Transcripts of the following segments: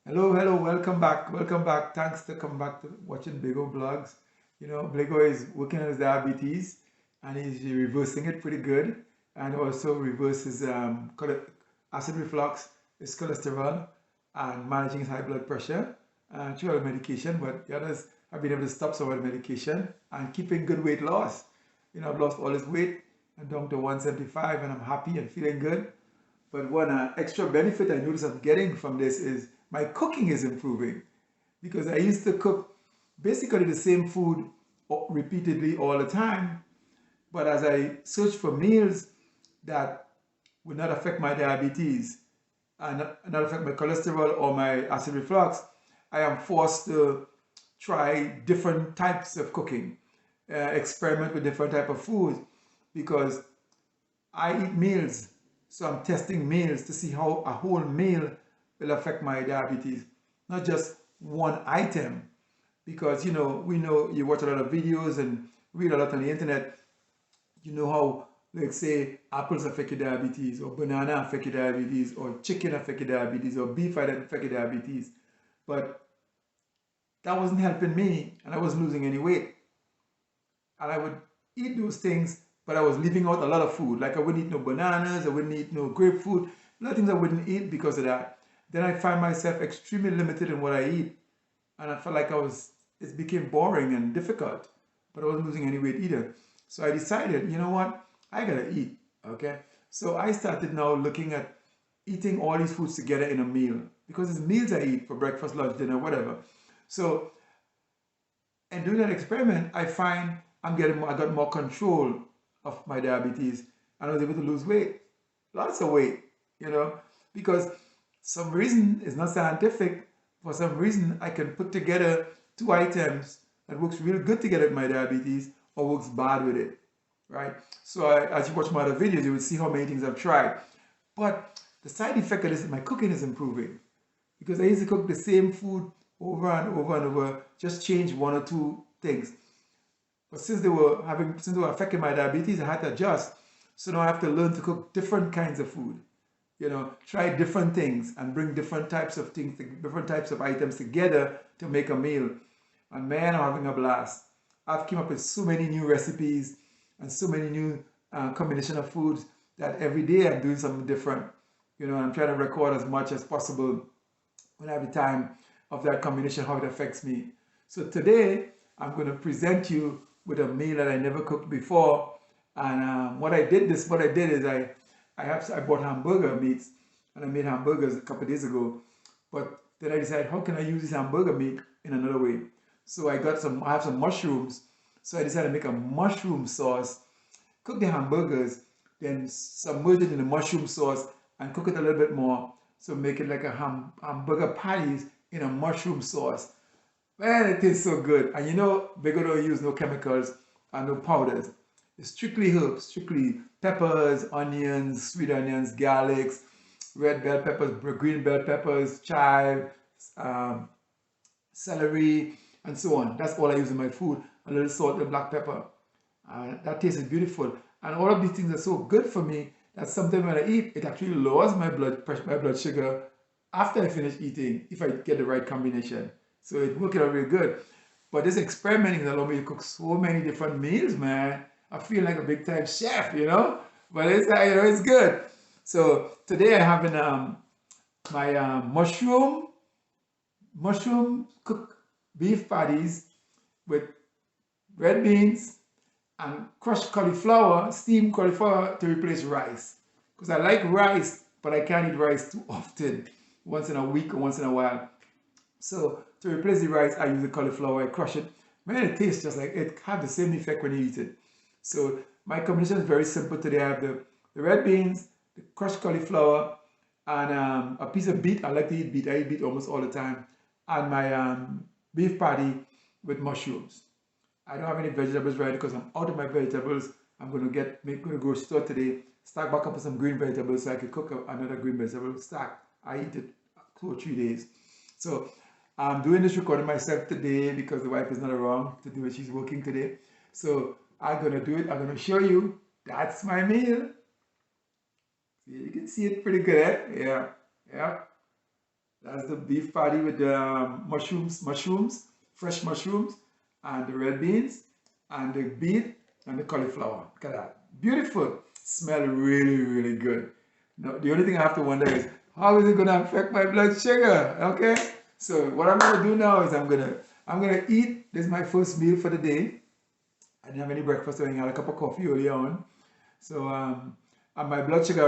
Hello, hello, welcome back, welcome back. Thanks to come back to watching Bligo vlogs. You know, Bligo is working on his diabetes and he's reversing it pretty good, and also reverses acid reflux, his cholesterol, and managing his high blood pressure through all the medication. But the others have been able to stop some of the medication and keeping good weight loss. You know, I've lost all this weight and down to 175, and I'm happy and feeling good. But one extra benefit I notice I'm getting from this is my cooking is improving, because I used to cook basically the same food repeatedly all the time. But as I search for meals that would not affect my diabetes and not affect my cholesterol or my acid reflux, I am forced to try different types of cooking, experiment with different type of foods, because I eat meals, so I'm testing meals to see how a whole meal will affect my diabetes, not just one item. Because we know you watch a lot of videos and read a lot on the internet. You know how, let's say, apples affect your diabetes, or banana affect your diabetes, or chicken affect your diabetes, or beef affect your diabetes. But that wasn't helping me, and I wasn't losing any weight. And I would eat those things, but I was leaving out a lot of food. Like I wouldn't eat no bananas, I wouldn't eat no grapefruit, a lot of things I wouldn't eat because of that. Then I find myself extremely limited in what I eat, and I felt like it became boring and difficult, but I wasn't losing any weight either. So I decided, you know what, I gotta eat, okay? So I started now looking at eating all these foods together in a meal, because it's meals I eat for breakfast, lunch, dinner, whatever. So and doing that experiment, I find I got more control of my diabetes, and I was able to lose weight, lots of weight, you know, because some reason it's not scientific. For some reason, I can put together two items that works real good together with my diabetes, or works bad with it, right? So as you watch my other videos, you will see how many things I've tried. But the side effect of this is my cooking is improving, because I used to cook the same food over and over and over, just change one or two things. But since they were affecting my diabetes, I had to adjust. So now I have to learn to cook different kinds of food. You know, try different things and bring different types of things, different types of items together to make a meal. And man, I'm having a blast. I've come up with so many new recipes and so many new combination of foods that every day I'm doing something different. You know, I'm trying to record as much as possible when I have the time of that combination, how it affects me. So today, I'm going to present you with a meal that I never cooked before. And what I did is I bought hamburger meats, and I made hamburgers a couple of days ago. But then I decided, how can I use this hamburger meat in another way? So I have some mushrooms. So I decided to make a mushroom sauce, cook the hamburgers, then submerge it in the mushroom sauce and cook it a little bit more. So make it like a hamburger patties in a mushroom sauce. Man, it tastes so good. And you know, they don't use no chemicals and no powders. It's strictly herbs, strictly peppers, onions, sweet onions, garlics, red bell peppers, green bell peppers, chive, um, celery, and so on. That's all I use in my food. A little salt and black pepper. That tastes beautiful. And all of these things are so good for me that sometimes when I eat, it actually lowers my blood pressure, my blood sugar after I finish eating, if I get the right combination. So it worked out really good. But this experimenting allowed me to cook so many different meals, man. I feel like a big time chef, you know? But it's good. So today I have my mushroom cooked beef patties with red beans and crushed cauliflower, steamed cauliflower to replace rice. Because I like rice, but I can't eat rice too often, once in a week or once in a while. So to replace the rice, I use the cauliflower, I crush it. Man, it tastes just like it has the same effect when you eat it. So my combination is very simple today. I have the red beans, the crushed cauliflower, and a piece of beet. I like to eat beet. I eat beet almost all the time. And my beef patty with mushrooms. I don't have any vegetables right because I'm out of my vegetables. I'm going to go to grocery store today, stack back up with some green vegetables so I can cook another green vegetable stack. I eat it 2 or 3 days. So I'm doing this recording myself today because the wife is not around to do it. She's working today. So I'm going to do it. I'm going to show you. That's my meal. See, you can see it pretty good, eh? Yeah. Yeah. That's the beef patty with the mushrooms, fresh mushrooms, and the red beans, and the beet, and the cauliflower. Look at that. Beautiful. Smell really, really good. Now, the only thing I have to wonder is, how is it going to affect my blood sugar? Okay? So what I'm going to do now is I'm gonna eat. This is my first meal for the day. I didn't have any breakfast or anything. I had a cup of coffee earlier on. So and my blood sugar, I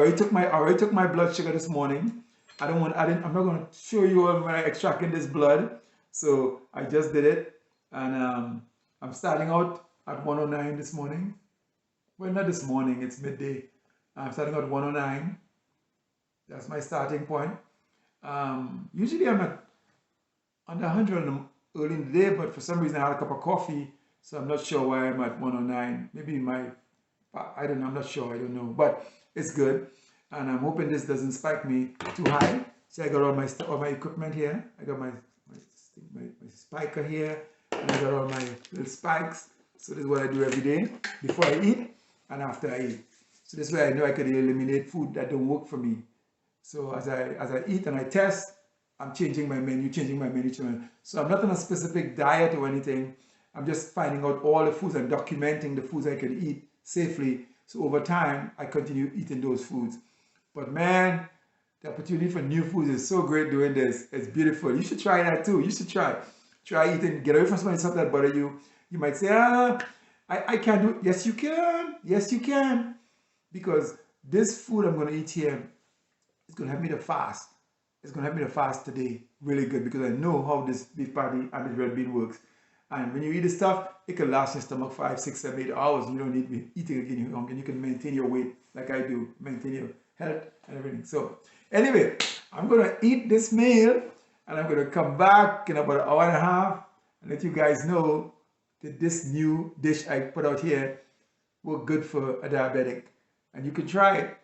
already took my blood sugar this morning. I'm not going to show you all when I extracted this blood. So I just did it, and I'm starting out at 109 this morning. Well, not this morning, it's midday. I'm starting out at 109. That's my starting point. Usually I'm at under 100 early in the day, but for some reason I had a cup of coffee, so I'm not sure why I'm at 109. Maybe I don't know, I'm not sure, I don't know, but it's good. And I'm hoping this doesn't spike me too high. So I got all my equipment here. I got my spiker here, and I got all my little spikes. So this is what I do every day before I eat and after I eat. So this way I know I can eliminate food that don't work for me. So as I eat and I test, I'm changing my menu. So I'm not on a specific diet or anything. I'm just finding out all the foods and documenting the foods I can eat safely. So over time, I continue eating those foods. But man, the opportunity for new foods is so great doing this. It's beautiful. You should try that too. You should try eating. Get away from some of the stuff that bother you. You might say, I can't do it. Yes, you can. Yes, you can. Because this food I'm going to eat here is going to help me to fast. It's going to help me to fast today. Really good, because I know how this beef patty and this red bean works. And when you eat this stuff, it can last your stomach 5, 6, 7, 8 hours. You don't need to be eating again long, and you can maintain your weight like I do, maintain your health and everything. So anyway, I'm going to eat this meal, and I'm going to come back in about an hour and a half and let you guys know that this new dish I put out here work good for a diabetic. And you can try it.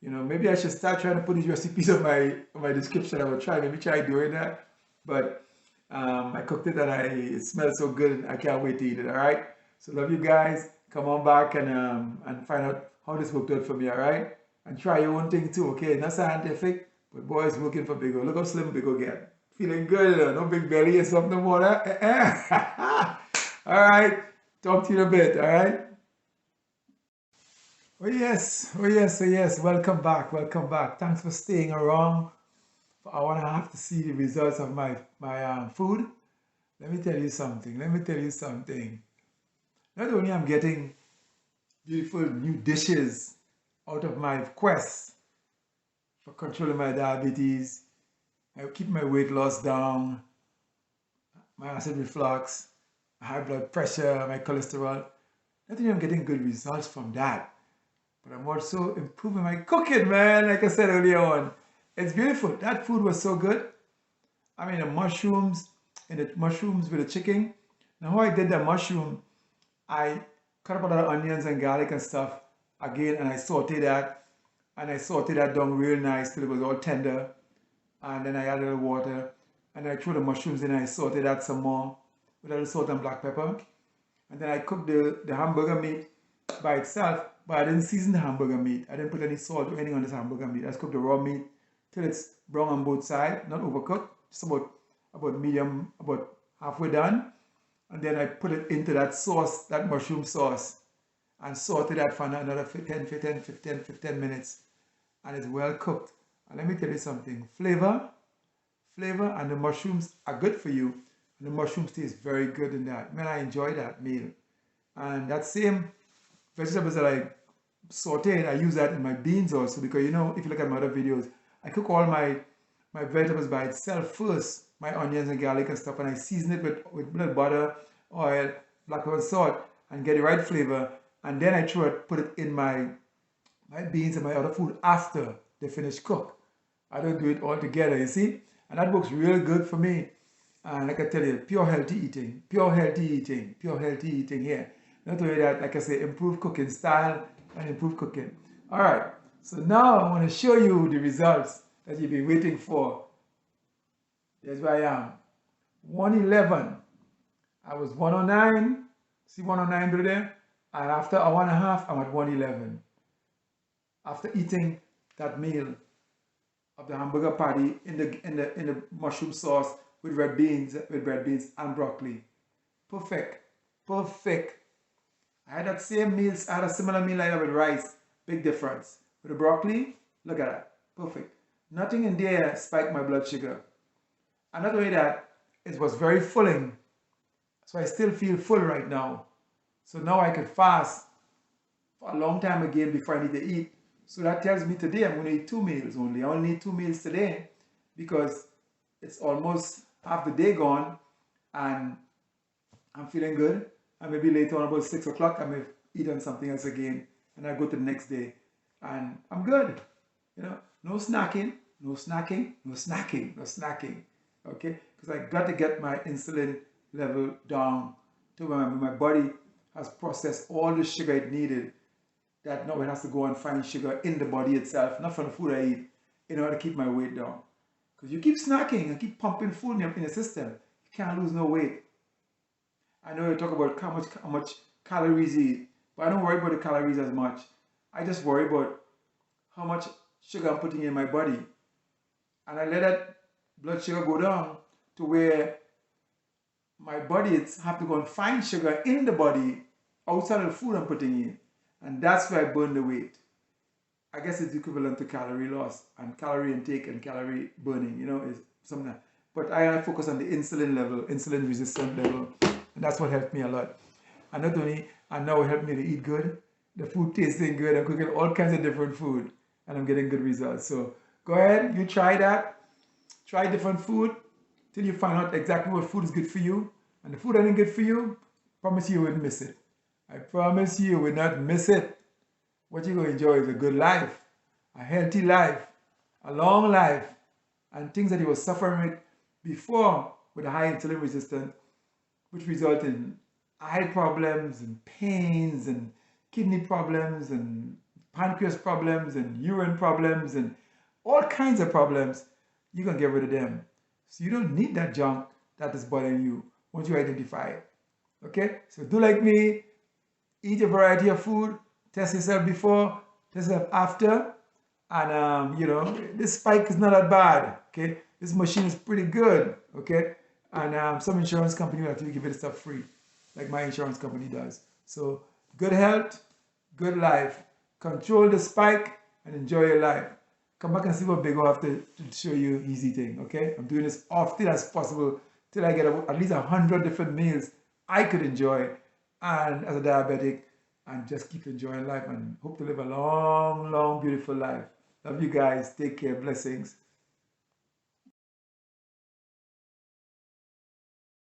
You know, maybe I should start trying to put these recipes on my description. I will maybe try doing that. But I cooked it and it smells so good. I can't wait to eat it. All right. So love you guys. Come on back and find out how this worked out for me. All right. And try your own thing too. Okay. Not scientific, but boy, it's working for Big O. Look how slim Big O get. Feeling good. No big belly and stuff no more. All right. Talk to you in a bit. All right. Oh yes, oh yes, oh yes. Welcome back, welcome back. Thanks for staying around for an hour and a half to see the results of my food. Let me tell you something. Let me tell you something. Not only I'm getting beautiful new dishes out of my quest for controlling my diabetes, I keep my weight loss down, my acid reflux, my high blood pressure, my cholesterol. Not only I'm getting good results from that, but I'm also improving my cooking, man. Like I said earlier on, it's beautiful. That food was so good. I mean, the mushrooms with the chicken. Now, how I did the mushroom, I cut up a lot of onions and garlic and stuff again, and I sauteed that, down real nice till it was all tender. And then I add a little water, and then I threw the mushrooms in, and I sauteed that some more with a little salt and black pepper. And then I cooked the hamburger meat by itself, but I didn't season the hamburger meat. I didn't put any salt or anything on this hamburger meat. I just cooked the raw meat till it's brown on both sides, not overcooked, just about medium, about halfway done. And then I put it into that sauce, that mushroom sauce, and sauteed that for another 15 minutes. And it's well cooked. And let me tell you something, flavor and the mushrooms are good for you. And the mushrooms taste very good in that. Man, I enjoy that meal. And that same vegetables that I sauteed, I use that in my beans also, because you know, if you look at my other videos, I cook all my vegetables by itself first, my onions and garlic and stuff, and I season it with little butter, oil, black pepper, salt, and get the right flavor, and then I put it in my beans and my other food after they finish cook. I don't do it all together, you see, and that works really good for me. And like I tell you, pure healthy eating here. Not only that, like I say, improve cooking style and improve cooking. All right, so now I want to show you the results that you've been waiting for. Here's where I am. 111. I was 109. See 109 through there? And after an hour and a half, I'm at 111. After eating that meal of the hamburger patty in the mushroom sauce with red beans and broccoli. Perfect. Perfect. I had that same meal, I had a similar meal like that with rice. Big difference. With the broccoli, look at that. Perfect. Nothing in there spiked my blood sugar. And not only that, it was very filling. So I still feel full right now. So now I could fast for a long time again before I need to eat. So that tells me today I'm going to eat 2 meals only. I only need 2 meals today because it's almost half the day gone and I'm feeling good. And maybe later on about 6 o'clock I may eat on something else again and I go to the next day and I'm good. You know, no snacking, no snacking, no snacking, no snacking. Okay, because I got to get my insulin level down to where my body has processed all the sugar it needed, that now it has to go and find sugar in the body itself, not from the food I eat, in order to keep my weight down. Because you keep snacking and keep pumping food in your system, you can't lose no weight. I know you talk about how much calories you eat, but I don't worry about the calories as much. I just worry about how much sugar I'm putting in my body. And I let that blood sugar go down to where my body have to go and find sugar in the body outside of the food I'm putting in. And that's where I burn the weight. I guess it's equivalent to calorie loss and calorie intake and calorie burning, you know, is something. But I focus on the insulin level, insulin resistant level. And that's what helped me a lot. And not only, and now it helped me to eat good. The food tasting good. I'm cooking all kinds of different food and I'm getting good results. So go ahead, you try that. Try different food till you find out exactly what food is good for you. And the food that ain't good for you, promise you wouldn't miss it. I promise you will not miss it. What you're going to enjoy is a good life, a healthy life, a long life, and things that you were suffering with before with a high insulin resistance, which result in eye problems and pains and kidney problems and pancreas problems and urine problems and all kinds of problems. You're going to get rid of them. So you don't need that junk that is bothering you once you identify it. Okay? So do like me. Eat a variety of food. Test yourself before. Test yourself after. And, you know, this spike is not that bad. Okay? This machine is pretty good. Okay? And some insurance company will actually give it stuff free, like my insurance company does. So good health, good life. Control the spike and enjoy your life. Come back and see what Big O have to show you he's eating, okay? I'm doing this often as possible till I get at least 100 different meals I could enjoy and as a diabetic and just keep enjoying life and hope to live a long, long, beautiful life. Love you guys. Take care. Blessings.